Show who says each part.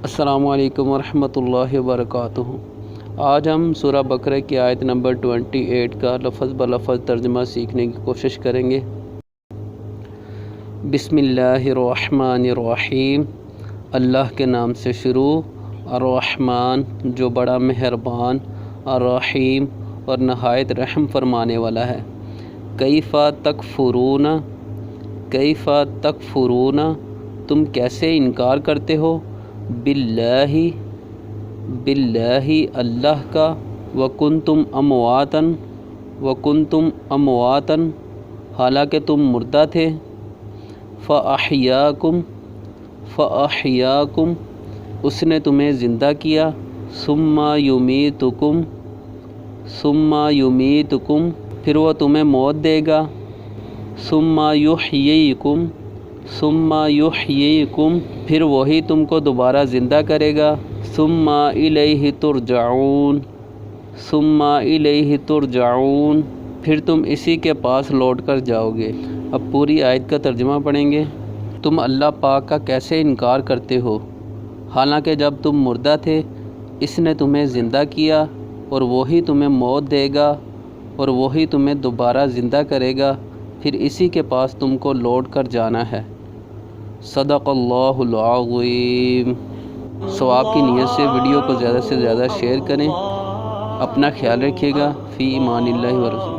Speaker 1: السلام علیکم ورحمۃ اللہ وبرکاتہ۔ آج ہم سورہ بقرہ کی آیت نمبر 28 کا لفظ بلفظ ترجمہ سیکھنے کی کوشش کریں گے۔ بسم اللہ الرحمن الرحیم، اللہ کے نام سے شروع، الرحمن جو بڑا مہربان، الرحیم اور نہایت رحم فرمانے والا ہے۔ کیف تکفرون، کیف تکفرون تم کیسے انکار کرتے ہو، باللہ اللہ کا، وکنتم امواتن حالانکہ تم مردہ تھے، فاحیاکم اس نے تمہیں زندہ کیا، ثم یمیتکم پھر وہ تمہیں موت دے گا، ثم یحییکم پھر وہی تم کو دوبارہ زندہ کرے گا، ثم الیہ ترجعون پھر تم اسی کے پاس لوٹ کر جاؤ گے۔ اب پوری آیت کا ترجمہ پڑھیں گے۔ تم اللہ پاک کا کیسے انکار کرتے ہو، حالانکہ جب تم مردہ تھے اس نے تمہیں زندہ کیا، اور وہی تمہیں موت دے گا، اور وہی تمہیں دوبارہ زندہ کرے گا، پھر اسی کے پاس تم کو لوٹ کر جانا ہے۔ صدق اللہ العظیم۔ ثواب کی نیت سے ویڈیو کو زیادہ سے زیادہ شیئر کریں۔ اپنا خیال رکھیے گا۔ فی امان اللہ و رسول۔